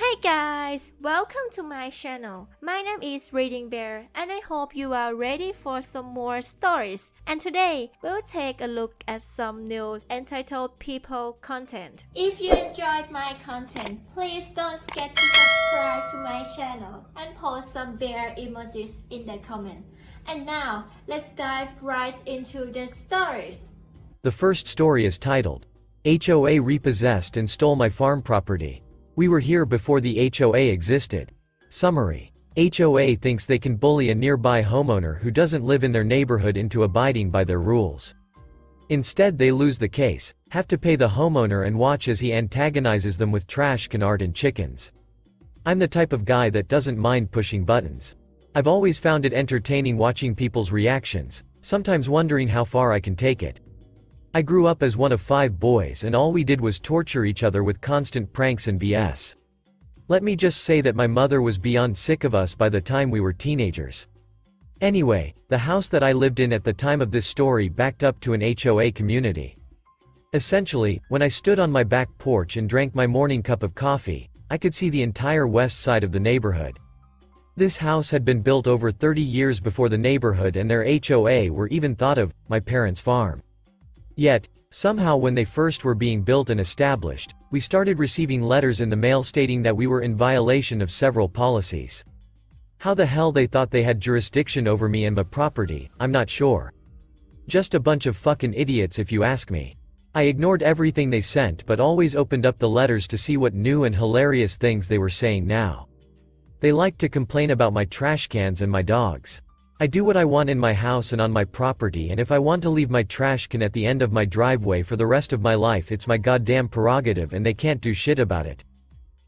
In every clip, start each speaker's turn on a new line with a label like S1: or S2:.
S1: Hey guys, welcome to my channel. My name is ReadingBear and I hope you are ready for some more stories. And today, we'll take a look at some new entitled people content. If you enjoyed my content, please don't forget to subscribe to my channel and post some bear emojis in the comment. And now, let's dive right into the stories.
S2: The first story is titled, HOA repossessed and stole my farm property. We were here before the HOA existed. Summary. HOA thinks they can bully a nearby homeowner who doesn't live in their neighborhood into abiding by their rules. Instead they lose the case, have to pay the homeowner and watch as he antagonizes them with trash can art and chickens. I'm the type of guy that doesn't mind pushing buttons. I've always found it entertaining watching people's reactions, sometimes wondering how far I can take it. I grew up as one of 5 boys and all we did was torture each other with constant pranks and BS. Let me just say that my mother was beyond sick of us by the time we were teenagers. Anyway, the house that I lived in at the time of this story backed up to an HOA community. Essentially, when I stood on my back porch and drank my morning cup of coffee, I could see the entire west side of the neighborhood. This house had been built over 30 years before the neighborhood and their HOA were even thought of, my parents' farm. Yet, somehow when they first were being built and established, we started receiving letters in the mail stating that we were in violation of several policies. How the hell they thought they had jurisdiction over me and my property, I'm not sure. Just a bunch of fucking idiots if you ask me. I ignored everything they sent but always opened up the letters to see what new and hilarious things they were saying now. They liked to complain about my trash cans and my dogs. I do what I want in my house and on my property, and if I want to leave my trash can at the end of my driveway for the rest of my life, it's my goddamn prerogative and they can't do shit about it.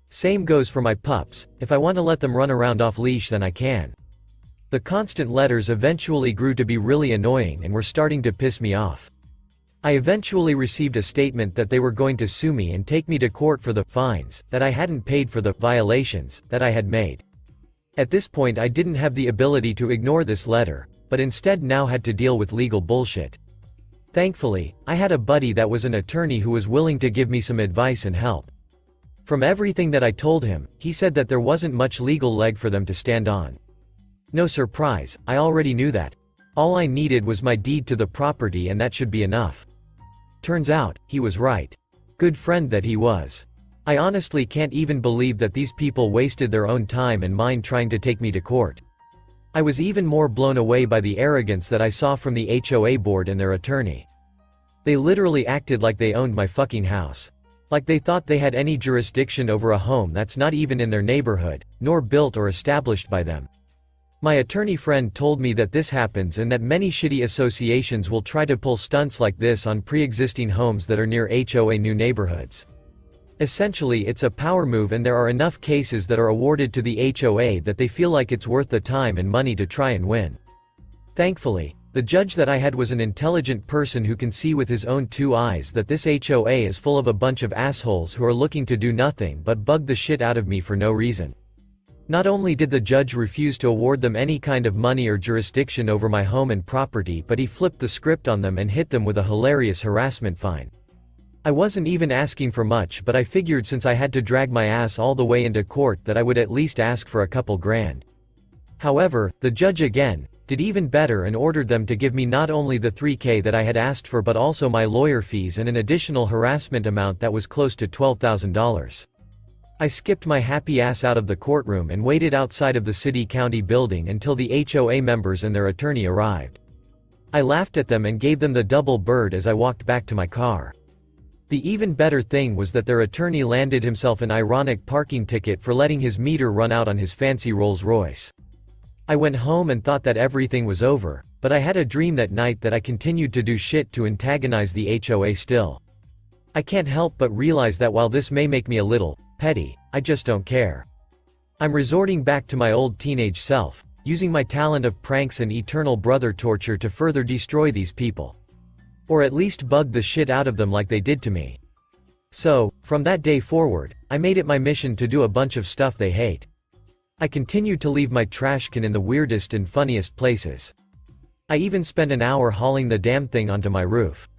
S2: Same goes for my pups, if I want to let them run around off leash then I can. The constant letters eventually grew to be really annoying and were starting to piss me off. I eventually received a statement that they were going to sue me and take me to court for the fines that I hadn't paid for the violations that I had made. At this point I didn't have the ability to ignore this letter, but instead now had to deal with legal bullshit. Thankfully, I had a buddy that was an attorney who was willing to give me some advice and help. From everything that I told him, he said that there wasn't much legal leg for them to stand on. No surprise, I already knew that. All I needed was my deed to the property and that should be enough. Turns out, he was right. Good friend that he was. I honestly can't even believe that these people wasted their own time and mine trying to take me to court. I was even more blown away by the arrogance that I saw from the HOA board and their attorney. They literally acted like they owned my fucking house. Like they thought they had any jurisdiction over a home that's not even in their neighborhood, nor built or established by them. My attorney friend told me that this happens and that many shitty associations will try to pull stunts like this on pre-existing homes that are near HOA new neighborhoods. Essentially it's a power move and there are enough cases that are awarded to the HOA that they feel like it's worth the time and money to try and win. Thankfully, the judge that I had was an intelligent person who can see with his own 2 eyes that this HOA is full of a bunch of assholes who are looking to do nothing but bug the shit out of me for no reason. Not only did the judge refuse to award them any kind of money or jurisdiction over my home and property, but he flipped the script on them and hit them with a hilarious harassment fine. I wasn't even asking for much, but I figured since I had to drag my ass all the way into court that I would at least ask for a couple grand. However, the judge again did even better and ordered them to give me not only the $3,000 that I had asked for but also my lawyer fees and an additional harassment amount that was close to $12,000. I skipped my happy ass out of the courtroom and waited outside of the city-county building until the HOA members and their attorney arrived. I laughed at them and gave them the double bird as I walked back to my car. The even better thing was that their attorney landed himself an ironic parking ticket for letting his meter run out on his fancy Rolls-Royce. I went home and thought that everything was over, but I had a dream that night that I continued to do shit to antagonize the HOA still. I can't help but realize that while this may make me a little petty, I just don't care. I'm resorting back to my old teenage self, using my talent of pranks and eternal brother torture to further destroy these people. Or at least bug the shit out of them like they did to me. So, from that day forward, I made it my mission to do a bunch of stuff they hate. I continued to leave my trash can in the weirdest and funniest places. I even spent an hour hauling the damn thing onto my roof.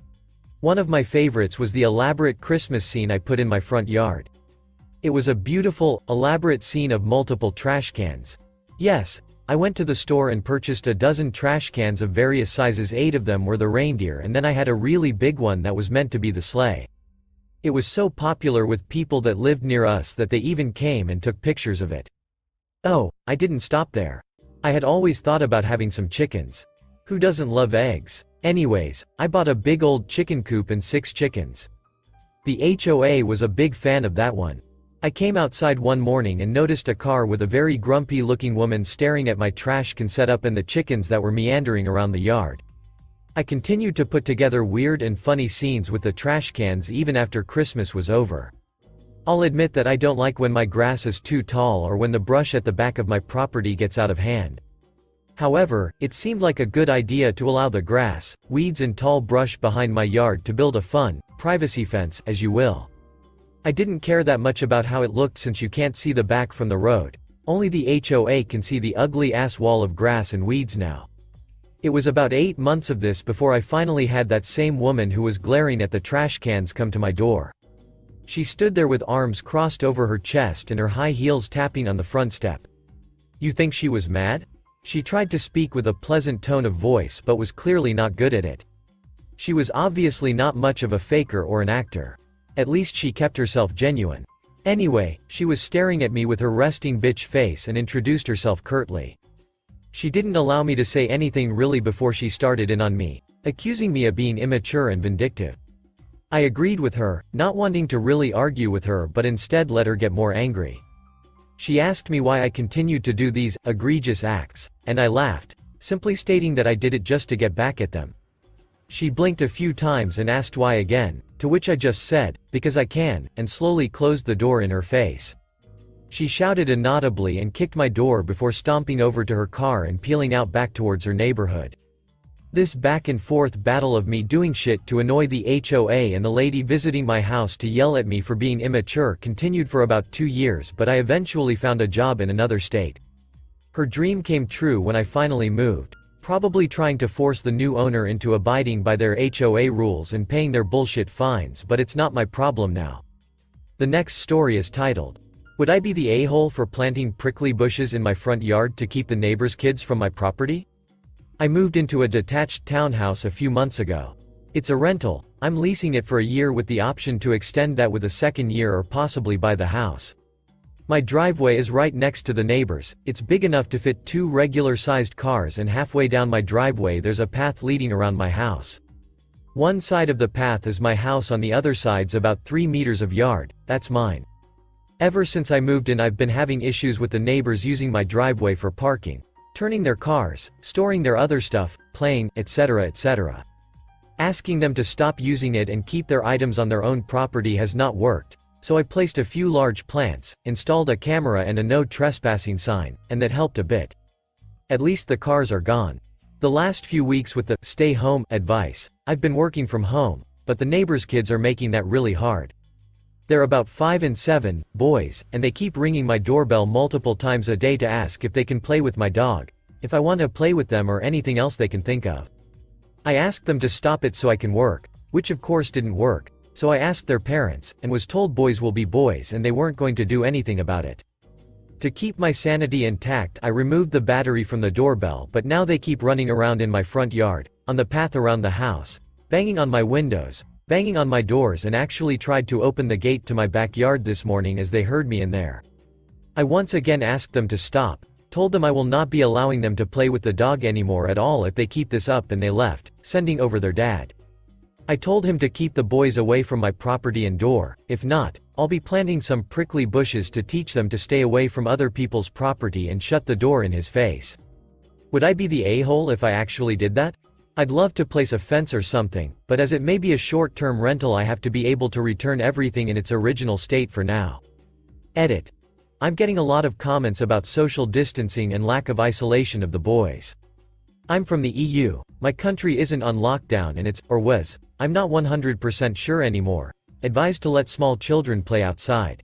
S2: One of my favorites was the elaborate Christmas scene I put in my front yard. It was a beautiful, elaborate scene of multiple trash cans. Yes, I went to the store and purchased a dozen trash cans of various sizes. 8 of them were the reindeer, and then I had a really big one that was meant to be the sleigh. It was so popular with people that lived near us that they even came and took pictures of it. Oh, I didn't stop there. I had always thought about having some chickens. Who doesn't love eggs? Anyways, I bought a big old chicken coop and 6 chickens. The HOA was a big fan of that one. I came outside one morning and noticed a car with a very grumpy looking woman staring at my trash can set up and the chickens that were meandering around the yard. I continued to put together weird and funny scenes with the trash cans even after Christmas was over. I'll admit that I don't like when my grass is too tall or when the brush at the back of my property gets out of hand. However, it seemed like a good idea to allow the grass, weeds and tall brush behind my yard to build a fun, privacy fence, as you will. I didn't care that much about how it looked since you can't see the back from the road. Only the HOA can see the ugly ass wall of grass and weeds now. It was about 8 months of this before I finally had that same woman who was glaring at the trash cans come to my door. She stood there with arms crossed over her chest and her high heels tapping on the front step. You think she was mad? She tried to speak with a pleasant tone of voice but was clearly not good at it. She was obviously not much of a faker or an actor. At least she kept herself genuine. Anyway, she was staring at me with her resting bitch face and introduced herself curtly. She didn't allow me to say anything really before she started in on me, accusing me of being immature and vindictive. I agreed with her, not wanting to really argue with her but instead let her get more angry. She asked me why I continued to do these egregious acts, and I laughed, simply stating that I did it just to get back at them. She blinked a few times and asked why again, to which I just said, because I can, and slowly closed the door in her face. She shouted inaudibly and kicked my door before stomping over to her car and peeling out back towards her neighborhood. This back and forth battle of me doing shit to annoy the HOA and the lady visiting my house to yell at me for being immature continued for about 2 years, but I eventually found a job in another state. Her dream came true when I finally moved, probably trying to force the new owner into abiding by their HOA rules and paying their bullshit fines, but it's not my problem now. The next story is titled, Would I be the a-hole for planting prickly bushes in my front yard to keep the neighbor's kids from my property? I moved into a detached townhouse a few months ago. It's a rental. I'm leasing it for a year with the option to extend that with a second year or possibly buy the house. My driveway is right next to the neighbor's. It's big enough to fit 2 regular-sized cars, and halfway down my driveway there's a path leading around my house. One side of the path is my house, on the other side's about 3 meters of yard, that's mine. Ever since I moved in I've been having issues with the neighbors using my driveway for parking, turning their cars, storing their other stuff, playing, etc. etc. Asking them to stop using it and keep their items on their own property has not worked. So I placed a few large plants, installed a camera and a no trespassing sign, and that helped a bit. At least the cars are gone. The last few weeks with the stay home advice, I've been working from home, but the neighbors' kids are making that really hard. They're about 5 and 7, boys, and they keep ringing my doorbell multiple times a day to ask if they can play with my dog, if I want to play with them, or anything else they can think of. I asked them to stop it so I can work, which of course didn't work. So I asked their parents, and was told boys will be boys and they weren't going to do anything about it. To keep my sanity intact I removed the battery from the doorbell, but now they keep running around in my front yard, on the path around the house, banging on my windows, banging on my doors, and actually tried to open the gate to my backyard this morning as they heard me in there. I once again asked them to stop, told them I will not be allowing them to play with the dog anymore at all if they keep this up, and they left, sending over their dad. I told him to keep the boys away from my property and door. If not, I'll be planting some prickly bushes to teach them to stay away from other people's property, and shut the door in his face. Would I be the a-hole if I actually did that? I'd love to place a fence or something, but as it may be a short-term rental I have to be able to return everything in its original state for now. Edit. I'm getting a lot of comments about social distancing and lack of isolation of the boys. I'm from the EU, my country isn't on lockdown and it's, or was, I'm not 100% sure anymore, advised to let small children play outside.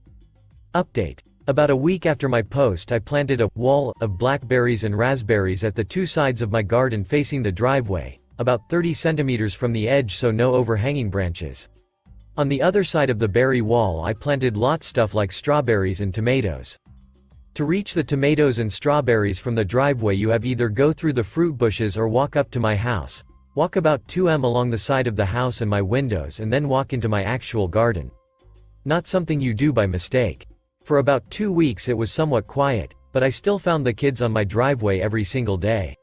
S2: Update. About a week after my post I planted a wall of blackberries and raspberries at the 2 sides of my garden facing the driveway, about 30 centimeters from the edge so no overhanging branches. On the other side of the berry wall I planted lots stuff like strawberries and tomatoes. To reach the tomatoes and strawberries from the driveway you have either go through the fruit bushes or walk up to my house, walk about 2 m along the side of the house and my windows and then walk into my actual garden. Not something you do by mistake. For about 2 weeks it was somewhat quiet, but I still found the kids on my driveway every single day.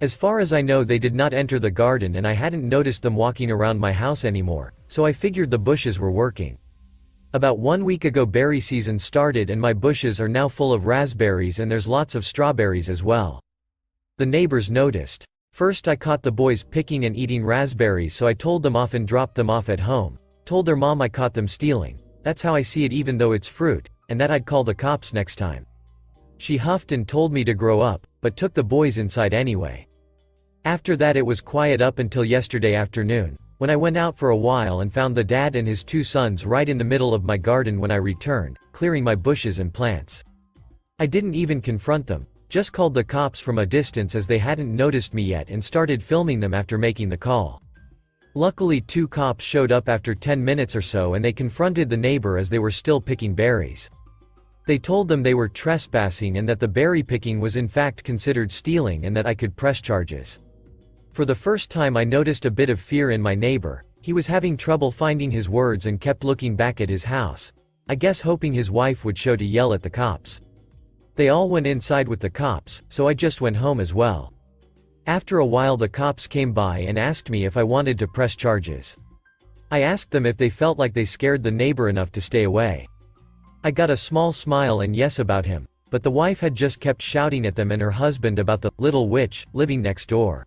S2: As far as I know they did not enter the garden and I hadn't noticed them walking around my house anymore, so I figured the bushes were working. About 1 week ago berry season started and my bushes are now full of raspberries and there's lots of strawberries as well. The neighbors noticed. First I caught the boys picking and eating raspberries, so I told them off and dropped them off at home. Told their mom I caught them stealing. That's how I see it even though it's fruit, and that I'd call the cops next time. She huffed and told me to grow up, but took the boys inside anyway. After that it was quiet up until yesterday afternoon, when I went out for a while and found the dad and his 2 sons right in the middle of my garden when I returned, clearing my bushes and plants. I didn't even confront them, just called the cops from a distance as they hadn't noticed me yet and started filming them after making the call. Luckily 2 cops showed up after 10 minutes or so and they confronted the neighbor as they were still picking berries. They told them they were trespassing and that the berry picking was in fact considered stealing and that I could press charges. For the first time I noticed a bit of fear in my neighbor. He was having trouble finding his words and kept looking back at his house, I guess hoping his wife would show to yell at the cops. They all went inside with the cops, so I just went home as well. After a while the cops came by and asked me if I wanted to press charges. I asked them if they felt like they scared the neighbor enough to stay away. I got a small smile and yes about him, but the wife had just kept shouting at them and her husband about the little witch living next door.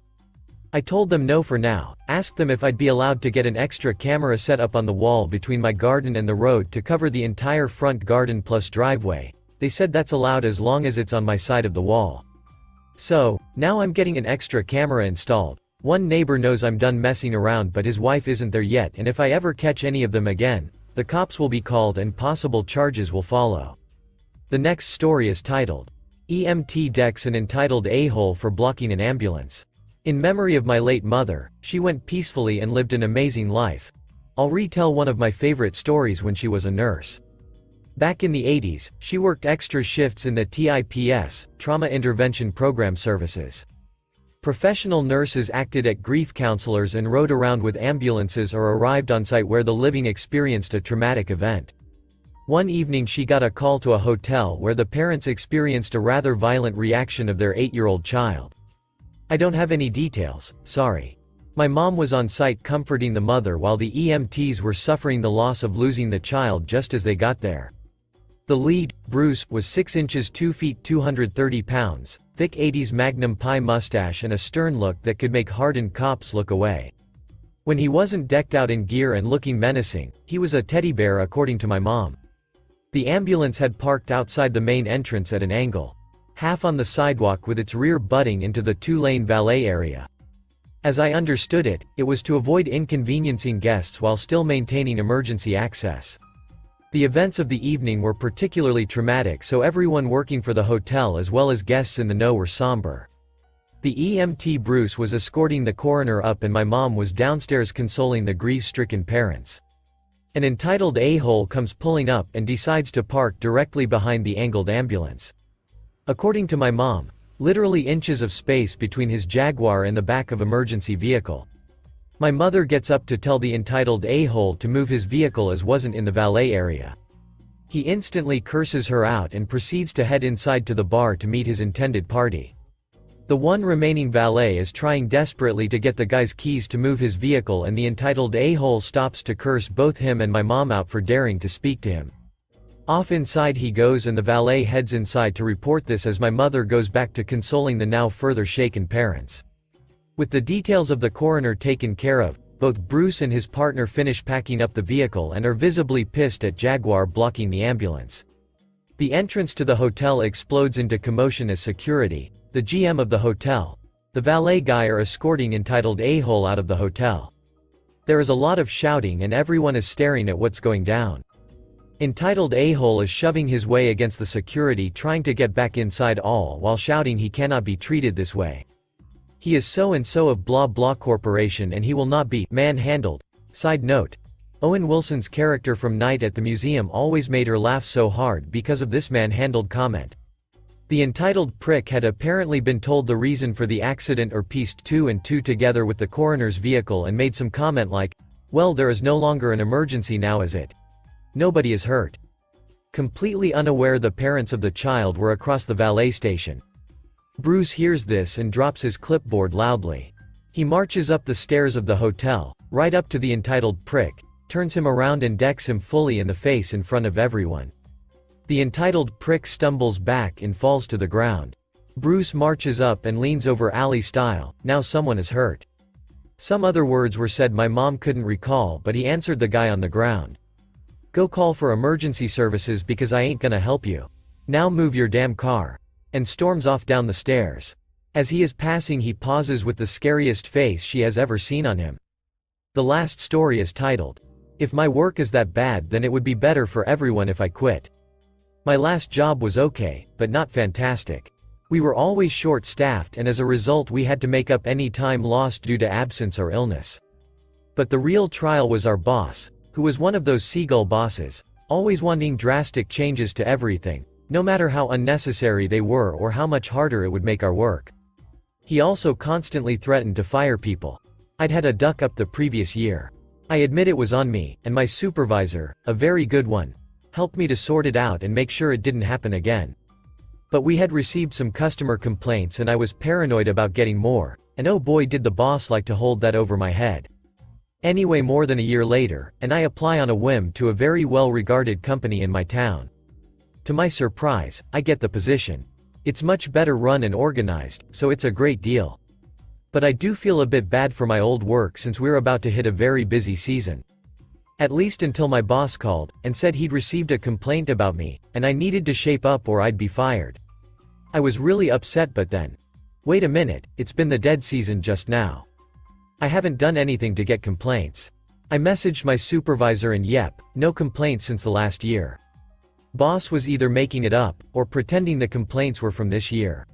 S2: I told them no for now, asked them if I'd be allowed to get an extra camera set up on the wall between my garden and the road to cover the entire front garden plus driveway. They said that's allowed as long as it's on my side of the wall. So, now I'm getting an extra camera installed. One neighbor knows I'm done messing around but his wife isn't there yet, and if I ever catch any of them again, the cops will be called and possible charges will follow. The next story is titled, EMT decks an entitled a-hole for blocking an ambulance. In memory of my late mother, she went peacefully and lived an amazing life. I'll retell one of my favorite stories when she was a nurse. Back in the 80s, she worked extra shifts in the TIPS, Trauma Intervention Program services. Professional nurses acted as grief counselors and rode around with ambulances or arrived on site where the living experienced a traumatic event. One evening she got a call to a hotel where the parents experienced a rather violent reaction of their 8-year-old child. I don't have any details, sorry. My mom was on site comforting the mother while the EMTs were suffering the loss of losing the child just as they got there. The lead, Bruce, was 6 inches 2 feet 230 pounds, thick 80s Magnum Pie mustache and a stern look that could make hardened cops look away. When he wasn't decked out in gear and looking menacing, he was a teddy bear according to my mom. The ambulance had parked outside the main entrance at an angle, half on the sidewalk with its rear butting into the 2-lane valet area. As I understood it, it was to avoid inconveniencing guests while still maintaining emergency access. The events of the evening were particularly traumatic, so everyone working for the hotel as well as guests in the know were somber. The EMT Bruce was escorting the coroner up and my mom was downstairs consoling the grief-stricken parents. An entitled a-hole comes pulling up and decides to park directly behind the angled ambulance. According to my mom, literally inches of space between his Jaguar and the back of emergency vehicle. My mother gets up to tell the entitled a-hole to move his vehicle as wasn't in the valet area. He instantly curses her out and proceeds to head inside to the bar to meet his intended party. The one remaining valet is trying desperately to get the guy's keys to move his vehicle and the entitled a-hole stops to curse both him and my mom out for daring to speak to him. Off inside he goes and the valet heads inside to report this as my mother goes back to consoling the now further shaken parents. With the details of the coroner taken care of, both Bruce and his partner finish packing up the vehicle and are visibly pissed at Jaguar blocking the ambulance. The entrance to the hotel explodes into commotion as security, the GM of the hotel, the valet guy are escorting entitled a-hole out of the hotel. There is a lot of shouting and everyone is staring at what's going down. Entitled a-hole is shoving his way against the security trying to get back inside all while shouting he cannot be treated this way. He is so and so of blah blah corporation and he will not be manhandled. Side note. Owen Wilson's character from Night at the Museum always made her laugh so hard because of this man-handled comment. The entitled prick had apparently been told the reason for the accident or pieced two and two together with the coroner's vehicle and made some comment like, "Well, there is no longer an emergency now, is it? Nobody is hurt." Completely unaware the parents of the child were across the valet station. Bruce hears this and drops his clipboard loudly. He marches up the stairs of the hotel, right up to the entitled prick, turns him around and decks him fully in the face in front of everyone. The entitled prick stumbles back and falls to the ground. Bruce marches up and leans over alley style, "Now someone is hurt." Some other words were said my mom couldn't recall, but he answered the guy on the ground. "Go call for emergency services because I ain't gonna help you. Now move your damn car." And storms off down the stairs. As he is passing, he pauses with the scariest face she has ever seen on him. The last story is titled, "If my work is that bad, then it would be better for everyone if I quit. My last job was okay, but not fantastic. We were always short-staffed and as a result we had to make up any time lost due to absence or illness. But the real trial was our boss, who was one of those seagull bosses, always wanting drastic changes to everything, no matter how unnecessary they were or how much harder it would make our work. He also constantly threatened to fire people. I'd had a duck up the previous year. I admit it was on me, and my supervisor, a very good one, helped me to sort it out and make sure it didn't happen again. But we had received some customer complaints and I was paranoid about getting more, and oh boy did the boss like to hold that over my head. Anyway, more than a year later, and I apply on a whim to a very well-regarded company in my town. To my surprise, I get the position. It's much better run and organized, so it's a great deal. But I do feel a bit bad for my old work since we're about to hit a very busy season. At least until my boss called, and said he'd received a complaint about me, and I needed to shape up or I'd be fired. I was really upset, but then, wait a minute, it's been the dead season just now. I haven't done anything to get complaints. I messaged my supervisor and yep, no complaints since the last year. Boss was either making it up, or pretending the complaints were from this year.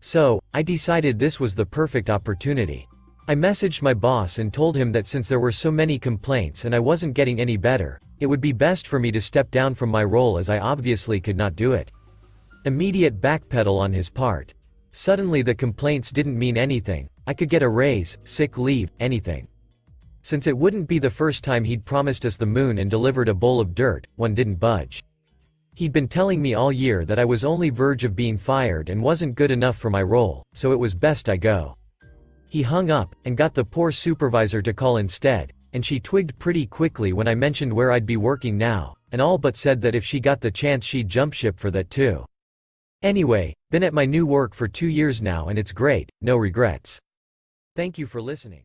S2: So, I decided this was the perfect opportunity. I messaged my boss and told him that since there were so many complaints and I wasn't getting any better, it would be best for me to step down from my role as I obviously could not do it. Immediate backpedal on his part. Suddenly the complaints didn't mean anything. I could get a raise, sick leave, anything. Since it wouldn't be the first time he'd promised us the moon and delivered a bowl of dirt, one didn't budge. He'd been telling me all year that I was only verge of being fired and wasn't good enough for my role, so it was best I go. He hung up, and got the poor supervisor to call instead, and she twigged pretty quickly when I mentioned where I'd be working now, and all but said that if she got the chance she'd jump ship for that too. Anyway, been at my new work for 2 years now and it's great, no regrets. Thank you for listening.